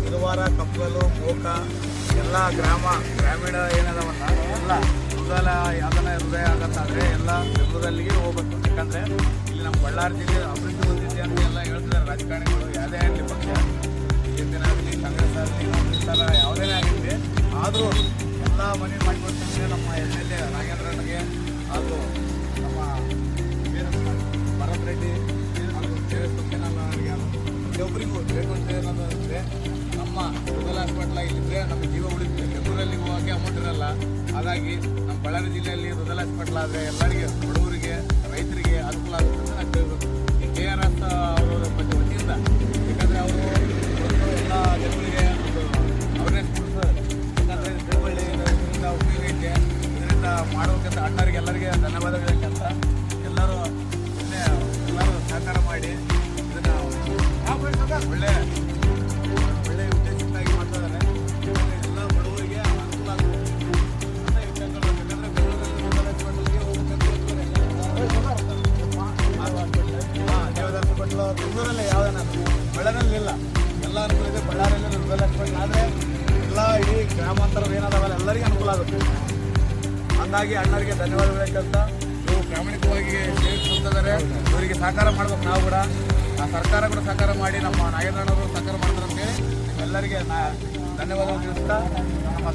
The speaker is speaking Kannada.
ಇರುವಾರ ಕಪ್ಪಲು ಮೋಕ ಎಲ್ಲ ಗ್ರಾಮೀಣ ಏನದವಲ್ಲ ಎಲ್ಲ ಹೃದಯ ಆಗತ್ತಾದ್ರೆ ಎಲ್ಲ ಬೆಂಗಳೂರಲ್ಲಿಗೆ ಹೋಗ್ಬೇಕು. ಯಾಕಂದ್ರೆ ಇಲ್ಲಿ ನಮ್ಮ ಬಳ್ಳಾರಿ ಜಿಲ್ಲೆ ಅಭಿವೃದ್ಧಿ ಹೊಂದಿದೆ ಅಂತ ಎಲ್ಲ ಹೇಳ್ತಿದ್ದಾರೆ ರಾಜಕಾರಣಿಗಳು. ಯಾವುದೇ ಆಗಲಿ ಪಕ್ಷ, BJP ಆಗಲಿ ಕಾಂಗ್ರೆಸ್ ಆಗಲಿ ಥರ ಯಾವುದೇ ಆಗಿರಲಿ, ಆದರೂ ಎಲ್ಲ ಮನೆ ಮಾಡಿಕೊಡ್ತಿದ್ರೆ ನಮ್ಮ MLA ನಾಗೇಂದ್ರನಿಗೆ ಹಾಗೂ ನಮ್ಮ ಭರತ್ ರೆಡ್ಡಿ ಹಾಗೂ ಪ್ರತಿಯೊಬ್ಬರಿಗೂ ಬೇಕು ಅಂತ ಏನಂದರೆ ನಮ್ಮ ಮೊದಲ ಹಾಸ್ಪಿಟ್ಲ್ ಇಲ್ಲಿದ್ದರೆ ನಮ್ಮ ಜೀವ ಉಳಿಯುತ್ತೆ. ಬೆಂಗಳೂರಲ್ಲಿ ಹೋಗೋಕ್ಕೆ ಅಮೌಂಟ್ ಇರಲ್ಲ. ಹಾಗಾಗಿ ನಮ್ಮ ಬಳ್ಳಾರಿ ಜಿಲ್ಲೆಯಲ್ಲಿ ಮೊದಲ ಹಾಸ್ಪಿಟ್ಲ್ ಆದರೆ ಎಲ್ಲರಿಗೆ, ಬಡವರಿಗೆ, ರೈತರಿಗೆ ಅನುಕೂಲ ಆಗುತ್ತೆ ಅಂತ ನಾನು ಕೇಳಬೇಕು. ಈ KRS ಅವರ ವತಿಯಿಂದ, ಯಾಕಂದರೆ ಅವರು ಎಲ್ಲ ಜನಗಳಿಗೆ ಅವೇರ್ನೆಸ್ ಕೊಡ್ತಾರೆ. ಯಾಕಂದರೆ ತಿಳುವಳಿ ಇದರಿಂದ ಉಪಯೋಗ ಐತೆ, ಇದರಿಂದ ಮಾಡೋಕ್ಕಂತ ಅಣ್ಣರಿಗೆ ಎಲ್ಲರಿಗೆ ಧನ್ಯವಾದಗಳಂತ ಎಲ್ಲರೂ ಸಹಕಾರ ಮಾಡಿ ಇದನ್ನು ಒಳ್ಳೆ ಉದ್ದೇಶಕ್ಕಾಗಿ ಮಾಡ್ತಿದ್ದಾರೆ. ಎಲ್ಲ ಬಡವರಿಗೆ ಅನುಕೂಲ ಆಗುತ್ತೆ ಅಂತ ಯಾಕಂದ್ರೆ ಬೆಂಗಳೂರಲ್ಲಿ ಹಾಸ್ಪಿಟ್ಲು ಬೆಂಗಳೂರಲ್ಲಿ ಯಾವುದೇ ಬಳ್ಳಾರಿಯಲ್ಲಿ ಇಲ್ಲ, ಎಲ್ಲ ಅನುಕೂಲ ಇದೆ. ಬಳ್ಳಾರಿಯಲ್ಲಿ ರುಬೆಲ್ ಹಾಸ್ಪಿಟ್ಲ್ ಆದರೆ ಎಲ್ಲ ಇಡೀ ಗ್ರಾಮಾಂತರ ಏನದಾವಲ್ಲ ಎಲ್ಲರಿಗೂ ಅನುಕೂಲ ಆಗುತ್ತೆ. ಹಾಗಾಗಿ ಅಣ್ಣರಿಗೆ ಧನ್ಯವಾದಗಳಂತ ಇವು ಪ್ರಾಮಾಣಿಕವಾಗಿ ಸೇರಿಸ್ತಿದ್ದಾರೆ. ಇವರಿಗೆ ಸಹಕಾರ ಮಾಡ್ಬೇಕು. ನಾವು ಕೂಡ ಸರ್ಕಾರ ಕೂಡ ಸಹಕಾರ ಮಾಡಿ ನಮ್ಮ ನಾಗೇಂದ್ರನವರು ಸಹಕಾರ ಮಾಡ್ತಾರೆ ಅಂತೇಳಿ ನಿಮ್ಮೆಲ್ಲರಿಗೆ ಧನ್ಯವಾದಗಳು ತಿಳಿಸ್ತಾ ನಮ್ಮ